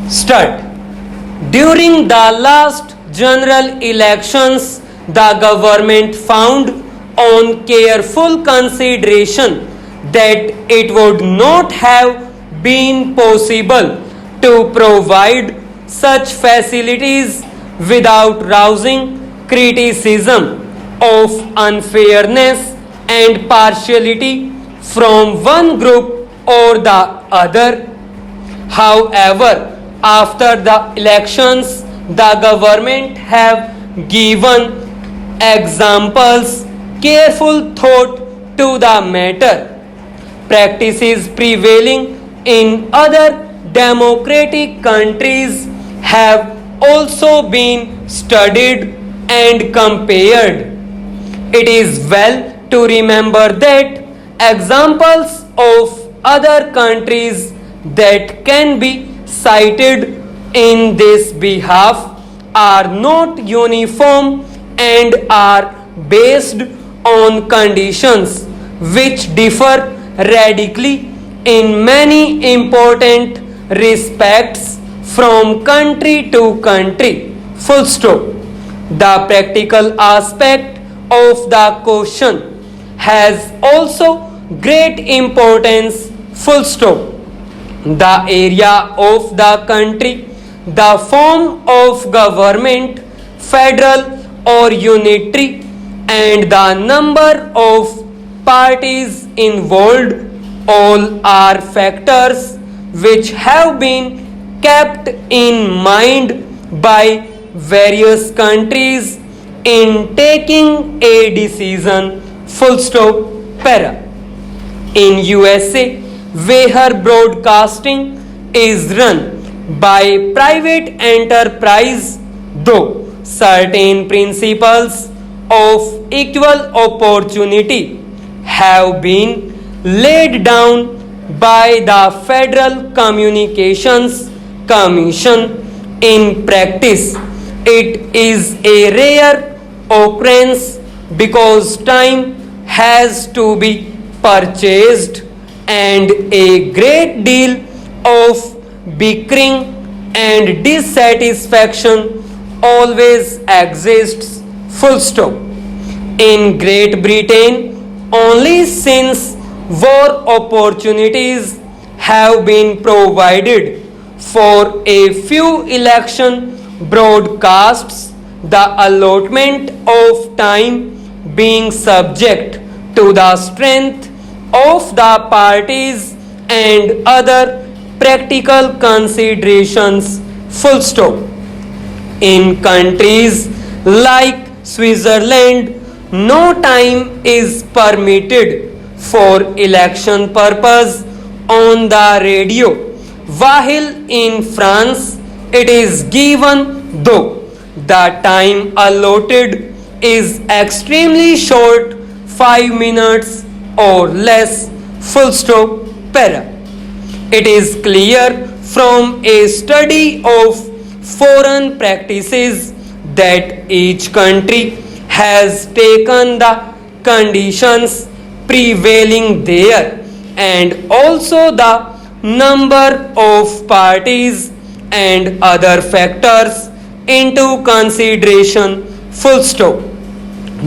Start. During the last general elections, the government found on careful consideration that it would not have been possible to provide such facilities without rousing criticism of unfairness and partiality from one group or the other. However, after the elections, the government have given examples, careful thought to the matter. Practices prevailing in other democratic countries have also been studied and compared. It is well to remember that examples of other countries that can be cited in this behalf are not uniform and are based on conditions which differ radically in many important respects from country to country. Full stop. The practical aspect of the question has also great importance. Full stop. The area of the country, the form of government, federal or unitary, and the number of parties involved all are factors which have been kept in mind by various countries in taking a decision. Full stop. Para. In USA, where broadcasting is run by private enterprise, though certain principles of equal opportunity have been laid down by the Federal Communications Commission, in practice it is a rare occurrence because time has to be purchased and a great deal of bickering and dissatisfaction always exists. Full stop. In Great Britain, only since war opportunities have been provided for a few election broadcasts, the allotment of time being subject to the strength of the parties and other practical considerations. Full stop. In countries like Switzerland, no time is permitted for election purpose on the radio, while in France it is given, though the time allotted is extremely short, 5 minutes or less. Full stop. Para. It is clear from a study of foreign practices that each country has taken the conditions prevailing there and also the number of parties and other factors into consideration. Full stop.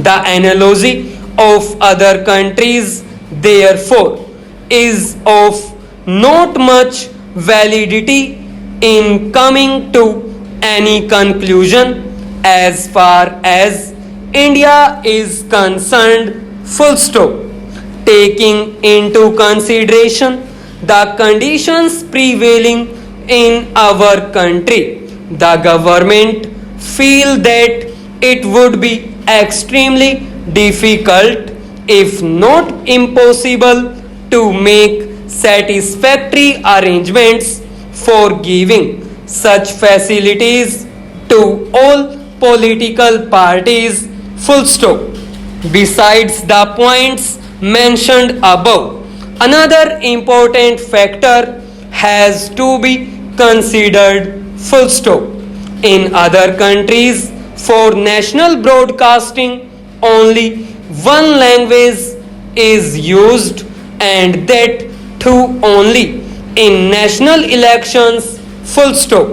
The analogy of other countries, therefore, is of not much validity in coming to any conclusion as far as India is concerned. Full stop. Taking into consideration the conditions prevailing in our country, the government feel that it would be extremely difficult, if not impossible, to make satisfactory arrangements for giving such facilities to all political parties. Full stop. Besides the points mentioned above, another important factor has to be considered. Full stop. In other countries, for national broadcasting, only one language is used, and that too only in national elections full stop.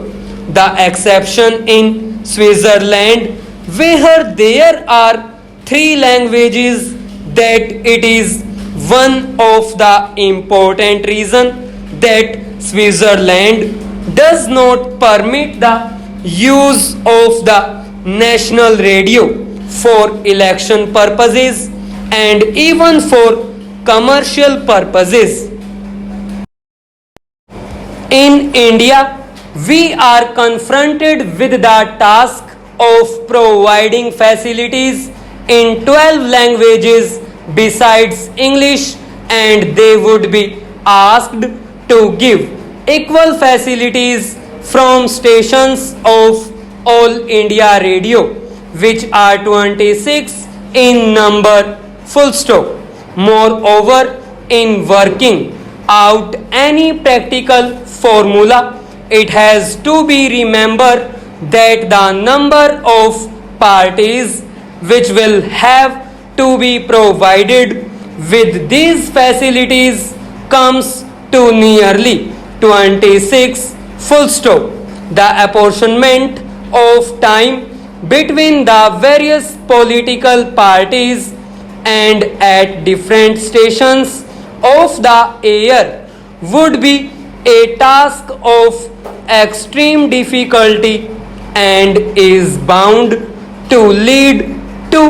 The exception in Switzerland, where there are three languages, that it is one of the important reason that Switzerland does not permit the use of the national radio for election purposes and even for commercial purposes. In India, we are confronted with the task of providing facilities in 12 languages besides English, and they would be asked to give equal facilities from stations of All India Radio, which are 26 in number, full stop. Moreover, in working out any practical formula, it has to be remembered that the number of parties which will have to be provided with these facilities comes to nearly 26, full stop. The apportionment of time between the various political parties and at different stations of the air would be a task of extreme difficulty and is bound to lead to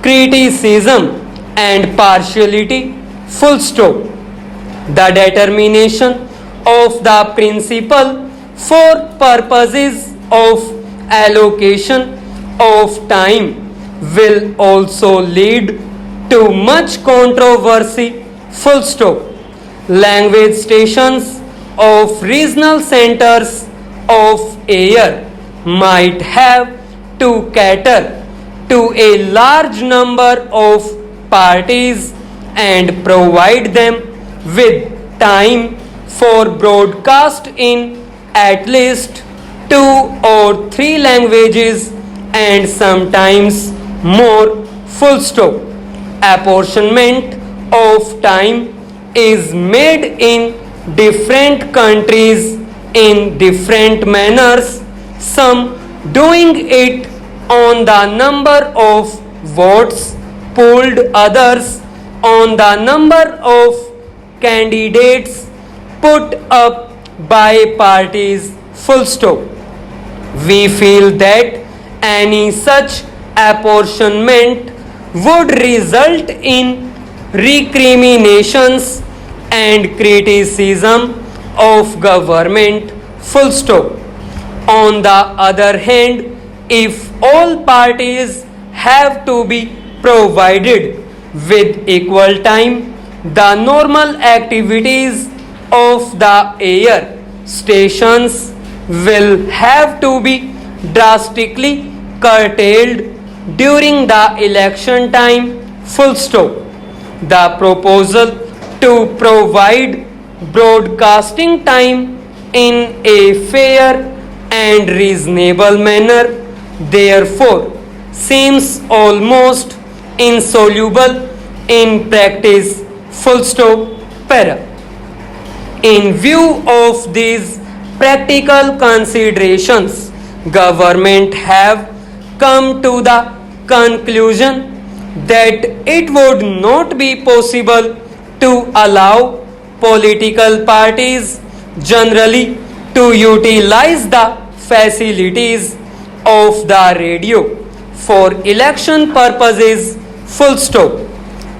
criticism and partiality, full stop. The determination of the principle for purposes of allocation of time will also lead to much controversy, full stop. Language stations of regional centers of air might have to cater to a large number of parties and provide them with time for broadcast in at least 2 or 3 languages and sometimes more, full stop. Apportionment of time is made in different countries in different manners, some doing it on the number of votes polled, others on the number of candidates put up by parties, full stop. We feel that any such apportionment would result in recriminations and criticism of government, full stop. On the other hand, if all parties have to be provided with equal time, the normal activities of the air stations will have to be drastically curtailed during the election time, full stop. The proposal to provide broadcasting time in a fair and reasonable manner therefore seems almost insoluble in practice, full stop, para. In view of these practical considerations, government have come to the conclusion that it would not be possible to allow political parties generally to utilize the facilities of the radio for election purposes, full stop.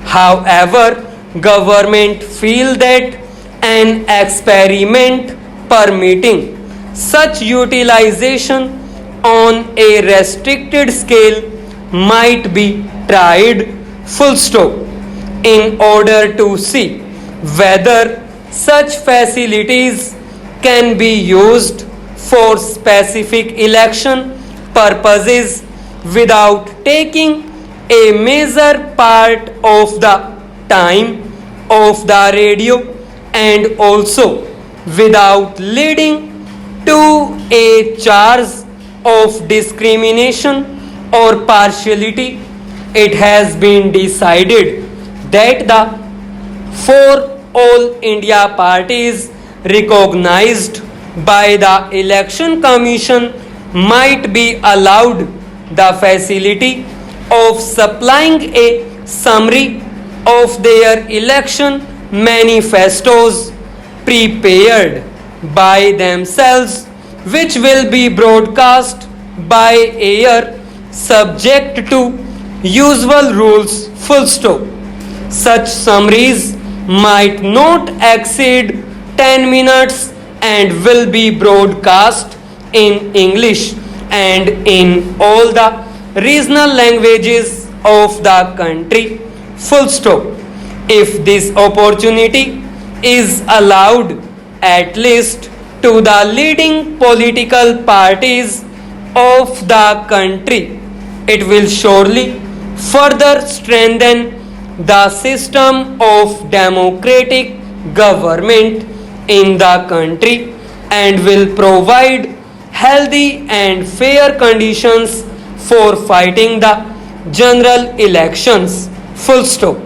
However, government feel that an experiment permitting such utilization on a restricted scale might be tried, full stop, in order to see whether such facilities can be used for specific election purposes without taking a major part of the time of the radio and also without leading to a charge of discrimination or partiality. It has been decided that the four All India parties recognized by the Election Commission might be allowed the facility of supplying a summary of their election manifestos prepared by themselves, which will be broadcast by air subject to usual rules. Full stop. Such summaries might not exceed 10 minutes and will be broadcast in English and in all the regional languages of the country. Full stop. If this opportunity is allowed at least to the leading political parties of the country, it will surely further strengthen the system of democratic government in the country and will provide healthy and fair conditions for fighting the general elections. Full stop.